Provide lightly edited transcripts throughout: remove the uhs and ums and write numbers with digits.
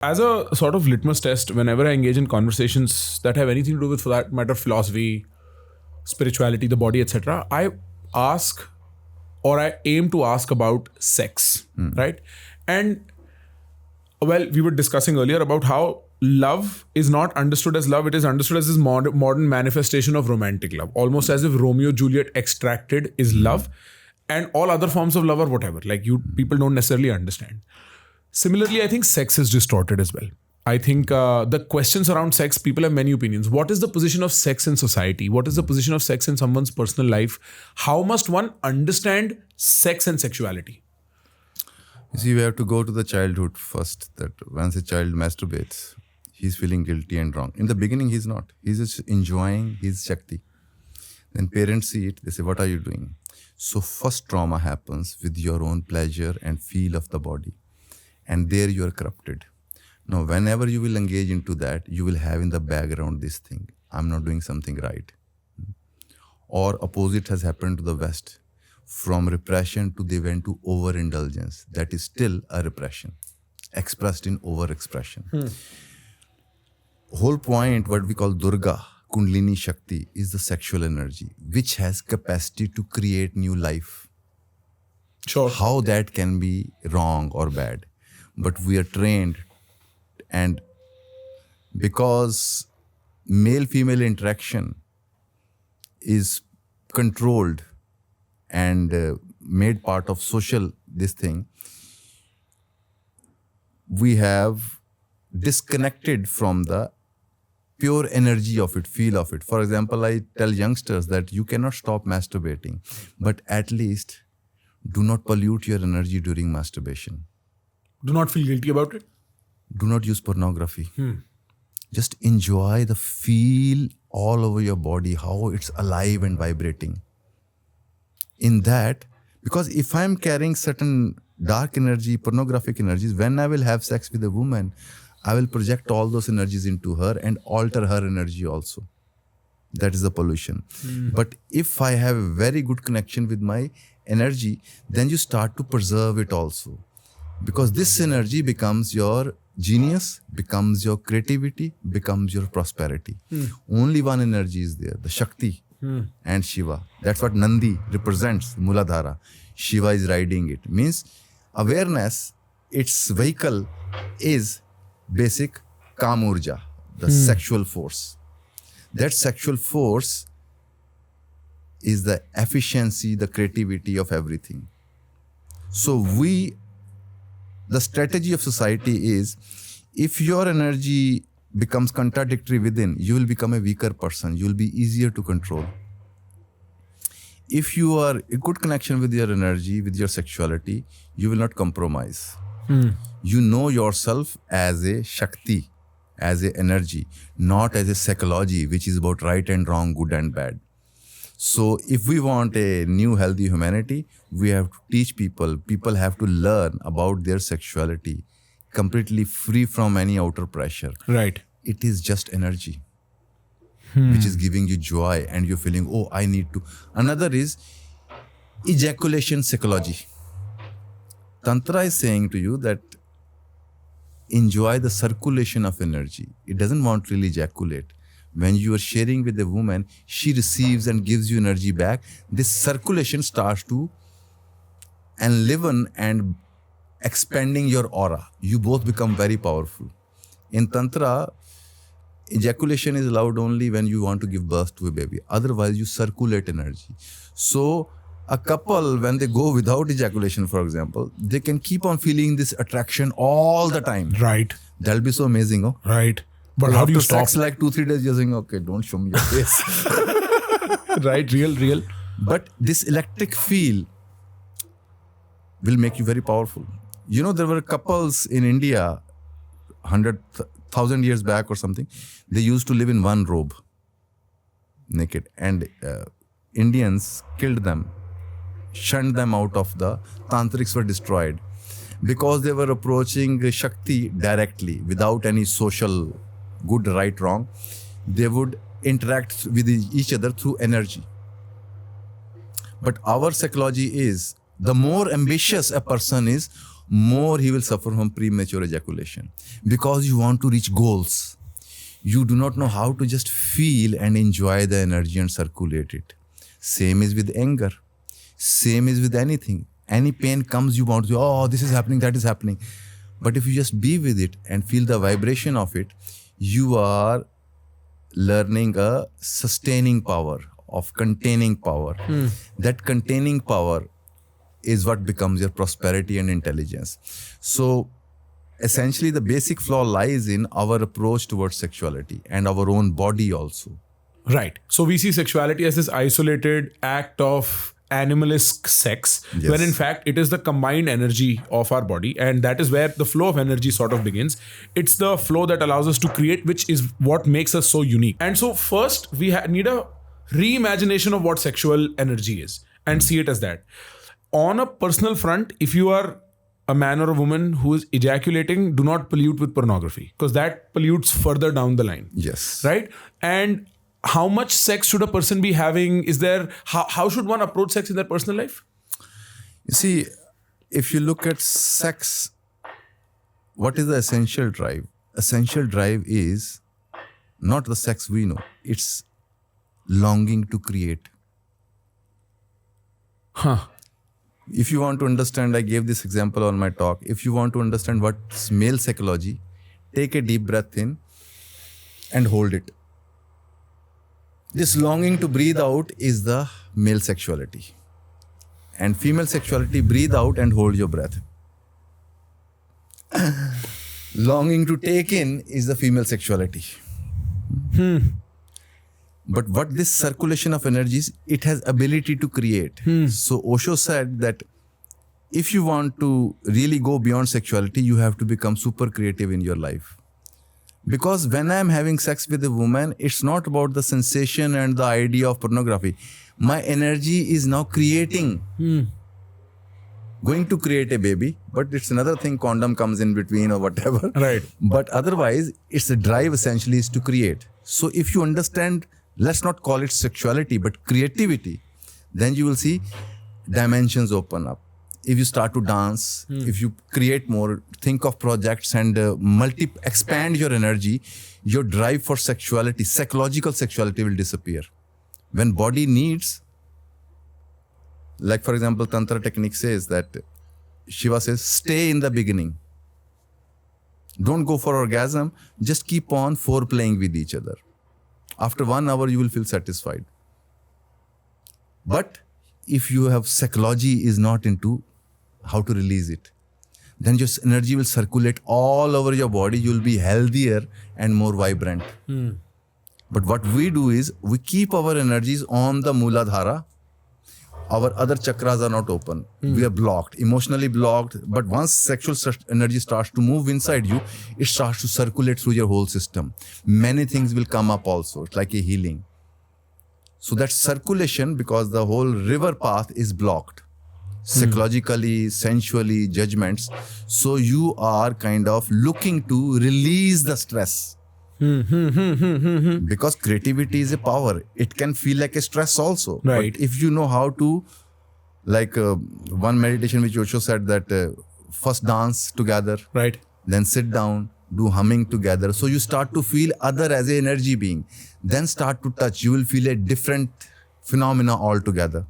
as a sort of litmus test, whenever I engage in conversations that have anything to do with, for that matter, philosophy, spirituality, the body, etc., I ask, or I aim to ask about sex, right? And well, we were discussing earlier about how love is not understood as love, it is understood as this modern manifestation of romantic love, almost as if Romeo Juliet extracted is love, and all other forms of love or whatever, like you people don't necessarily understand. Similarly, I think sex is distorted as well. I think the questions around sex, people have many opinions. What is the position of sex in society? What is the position of sex in someone's personal life? How must one understand sex and sexuality? You see, we have to go to the childhood first, that once a child masturbates, he's feeling guilty and wrong. In the beginning, he's not. He's just enjoying his Shakti. Then parents see it, they say, what are you doing? So first trauma happens with your own pleasure and feel of the body. And there you are corrupted. Now, whenever you will engage into that, you will have in the background this thing, I'm not doing something right. Or opposite has happened to the West. From repression to they went to overindulgence. That is still a repression, expressed in overexpression. Whole point, what we call Durga, Kundalini Shakti, is the sexual energy, which has capacity to create new life. Sure. How that can be wrong or bad. But we are trained, and because male-female interaction is controlled and made part of social this thing, we have disconnected from the pure energy of it, feel of it. For example, I tell youngsters that you cannot stop masturbating, but at least do not pollute your energy during masturbation. Do not feel guilty about it. Do not use pornography. Just enjoy the feel all over your body, how it's alive and vibrating. In that, because if I'm carrying certain dark energy, pornographic energies, when I will have sex with a woman, I will project all those energies into her and alter her energy also. That is the pollution. But if I have a very good connection with my energy, then you start to preserve it also. Because this energy becomes your genius, becomes your creativity, becomes your prosperity. Only one energy is there, the Shakti and Shiva. That's what Nandi represents, Muladhara. Shiva is riding it. Means awareness, its vehicle is basic Kamurja, the sexual force. That sexual force is the efficiency, the creativity of everything. So the strategy of society is, if your energy becomes contradictory within, you will become a weaker person. You will be easier to control. If you are in good connection with your energy, with your sexuality, you will not compromise. You know yourself as a Shakti, as an energy, not as a psychology, which is about right and wrong, good and bad. So if we want a new healthy humanity, we have to teach people. People have to learn about their sexuality, completely free from any outer pressure. Right. It is just energy, which is giving you joy and you're feeling, oh, I need to. Another is ejaculation psychology. Tantra is saying to you that enjoy the circulation of energy. It doesn't want to really ejaculate. When you are sharing with a woman, she receives and gives you energy back. This circulation starts to enliven and expanding your aura. You both become very powerful. In Tantra, ejaculation is allowed only when you want to give birth to a baby. Otherwise, you circulate energy. So a couple, when they go without ejaculation, for example, they can keep on feeling this attraction all the time. Right. That'll be so amazing, oh? Right. But how do you stop? Sex, like 2-3 days, you're saying, okay, don't show me your face. Right, real. But this electric feel will make you very powerful. You know, there were couples in India, 100,000 years back or something, they used to live in one robe, naked. And Indians killed them, shunned them out of the, tantrics were destroyed because they were approaching Shakti directly without any social good, right, wrong. They would interact with each other through energy. But our psychology is, the more ambitious a person is, more he will suffer from premature ejaculation. Because you want to reach goals. You do not know how to just feel and enjoy the energy and circulate it. Same is with anger. Same is with anything. Any pain comes, you want to, oh, this is happening, that is happening. But if you just be with it and feel the vibration of it, you are learning a sustaining power, of containing power. That containing power is what becomes your prosperity and intelligence. So essentially the basic flaw lies in our approach towards sexuality and our own body also. Right. So we see sexuality as this isolated act of animalistic sex, Yes. when in fact it is the combined energy of our body, and that is where the flow of energy sort of begins. It's the flow that allows us to create, which is what makes us so unique. And so first we need a reimagination of what sexual energy is and see it as that. On a personal front, if you are a man or a woman who is ejaculating, do not pollute with pornography, because that pollutes further down the line. Yes. Right? And how much sex should a person be having? Is there, how should one approach sex in their personal life? You see, if you look at sex, what is the essential drive? Essential drive is not the sex we know. It's longing to create. If you want to understand, I gave this example on my talk. If you want to understand what's male psychology, take a deep breath in and hold it. This longing to breathe out is the male sexuality. And female sexuality, breathe out and hold your breath. Longing to take in is the female sexuality. But what this circulation of energies, it has ability to create. So Osho said that if you want to really go beyond sexuality, you have to become super creative in your life. Because when I'm having sex with a woman, it's not about the sensation and the idea of pornography. My energy is now creating. Going to create a baby, but it's another thing, condom comes in between or whatever. Right. But otherwise, it's the drive essentially is to create. So if you understand, let's not call it sexuality, but creativity, then you will see dimensions open up. If you start to dance, if you create more, think of projects and expand your energy, your drive for sexuality, psychological sexuality will disappear. When body needs, like for example, Tantra technique says that, Shiva says, stay in the beginning. Don't go for orgasm, just keep on foreplaying with each other. After 1 hour, you will feel satisfied. But if you have psychology is not into how to release it, then your energy will circulate all over your body. You will be healthier and more vibrant. But what we do is we keep our energies on the Mooladhara. Our other chakras are not open. We are blocked, emotionally blocked. But once sexual energy starts to move inside you, it starts to circulate through your whole system. Many things will come up also. It's like a healing. So that circulation, because the whole river path is blocked. Psychologically, sensually, judgments. So you are kind of looking to release the stress. Because creativity is a power. It can feel like a stress also. Right. But if you know how to, like one meditation which Osho said that first dance together, Right. then sit down, do humming together. So you start to feel other as an energy being. Then start to touch. You will feel a different phenomena altogether.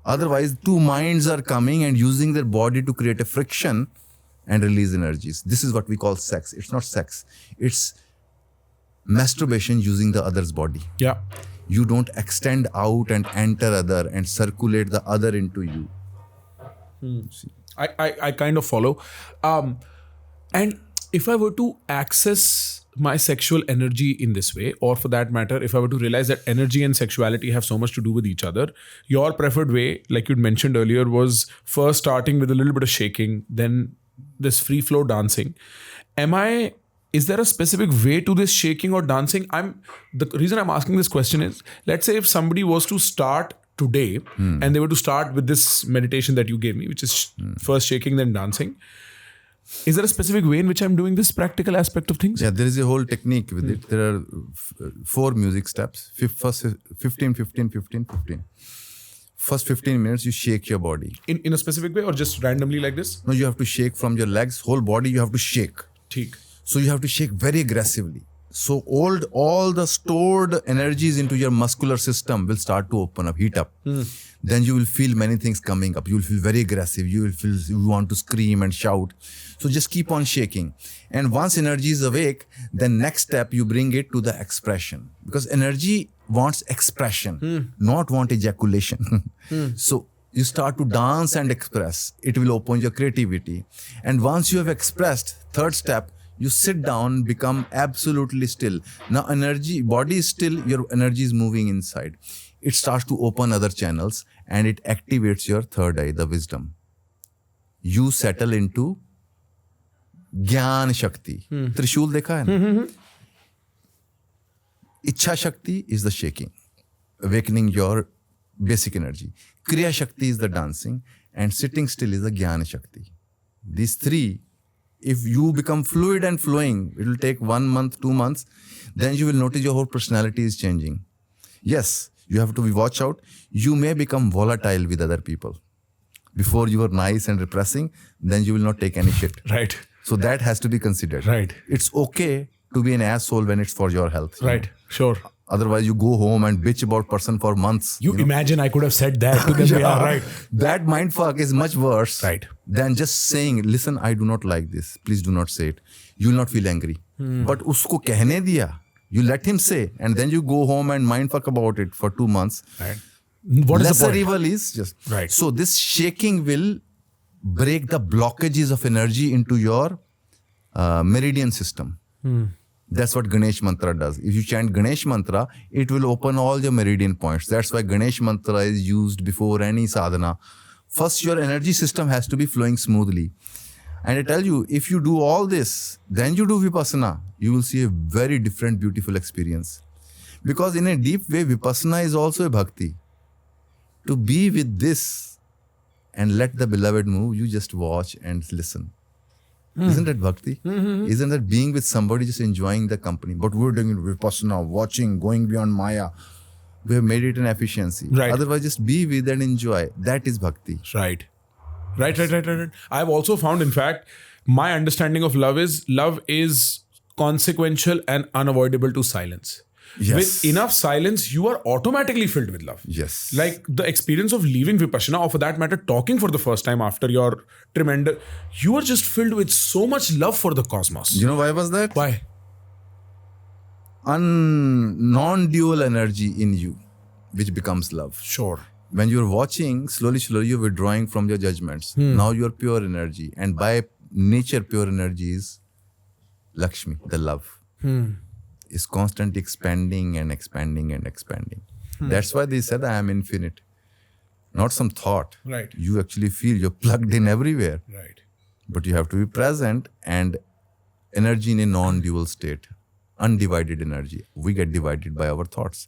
Otherwise, two minds are coming and using their body to create a friction and release energies. This is what we call sex. It's not sex. It's masturbation using the other's body. Yeah. You don't extend out and enter other and circulate the other into you. I kind of follow. And if I were to access my sexual energy in this way, or for that matter, if I were to realize that energy and sexuality have so much to do with each other, your preferred way, like you'd mentioned earlier, was first starting with a little bit of shaking, then this free flow dancing. Is there a specific way to this shaking or dancing? The reason I'm asking this question is, let's say if somebody was to start today and they were to start with this meditation that you gave me, which is first shaking, then dancing. Is there a specific way in which I'm doing this practical aspect of things? Yeah, there is a whole technique with it. There are 4 music steps. First 15, 15, 15, 15. first 15 minutes you shake your body. In a specific way or just randomly like this? No, you have to shake from your legs, whole body you have to shake. Theek. So you have to shake very aggressively. So all the stored energies into your muscular system will start to open up, heat up. Then you will feel many things coming up. You will feel very aggressive. You will feel you want to scream and shout. So just keep on shaking. And once energy is awake, then next step you bring it to the expression. Because energy wants expression, not want ejaculation. So you start to dance and express. It will open your creativity. And once you have expressed, third step, you sit down, become absolutely still. Now body is still, your energy is moving inside. It starts to open other channels and it activates your third eye, the wisdom. You settle into Gyan Shakti. Trishul dekha hai na? Ichha Shakti is the shaking, awakening your basic energy. Kriya Shakti is the dancing and sitting still is the Gyan Shakti. These three, if you become fluid and flowing, it will take 1 month, 2 months, then you will notice your whole personality is changing. Yes, you have to be watch out. You may become volatile with other people. Before you are nice and repressing, then you will not take any shit. Right. So that has to be considered. Right. It's okay to be an asshole when it's for your health. Right. Sure. Otherwise, you go home and bitch about person for months. You imagine I could have said that to them. Yeah, right. That mindfuck is much worse Right. than just saying, listen, I do not like this. Please do not say it. You will not feel angry. But usko kehne diya. You let him say, and then you go home and mindfuck about it for 2 months. Right. What is the Lesser point? evil is just Right. So this shaking will break the blockages of energy into your meridian system. That's what Ganesh mantra does. If you chant Ganesh mantra, it will open all your meridian points. That's why Ganesh mantra is used before any sadhana. First, your energy system has to be flowing smoothly. And I tell you, if you do all this, then you do Vipassana, you will see a very different, beautiful experience. Because in a deep way, Vipassana is also a bhakti. To be with this and let the beloved move, you just watch and listen. Isn't that bhakti? Isn't that being with somebody, just enjoying the company? But we're doing it Vipassana, watching, going beyond Maya. We have made it an efficiency. Right. Otherwise, just be with and enjoy. That is bhakti. Right. Right. I've also found, in fact, my understanding of love is consequential and unavoidable to silence. Yes. With enough silence, you are automatically filled with love. Yes. Like the experience of leaving Vipassana, or for that matter, talking for the first time after your tremendous, you are just filled with so much love for the cosmos. You know why was that? Why? Non-dual energy in you, which becomes love. Sure. When you're watching, slowly you're withdrawing from your judgments. Now you're pure energy. And by nature, pure energy is Lakshmi, the love. Is constantly expanding and expanding and expanding. That's why they said, I am infinite. Not some thought. Right. You actually feel you're plugged in everywhere. Right. But you have to be present and energy in a non-dual state. Undivided energy. We get divided by our thoughts.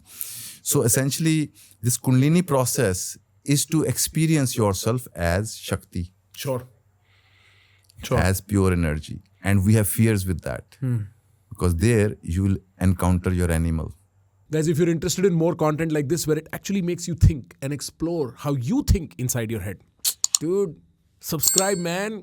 So essentially, this Kundalini process is to experience yourself as Shakti, Sure. as pure energy. And we have fears with that. Because there you will encounter your animal. Guys, if you're interested in more content like this, where it actually makes you think and explore how you think inside your head, dude, subscribe, man.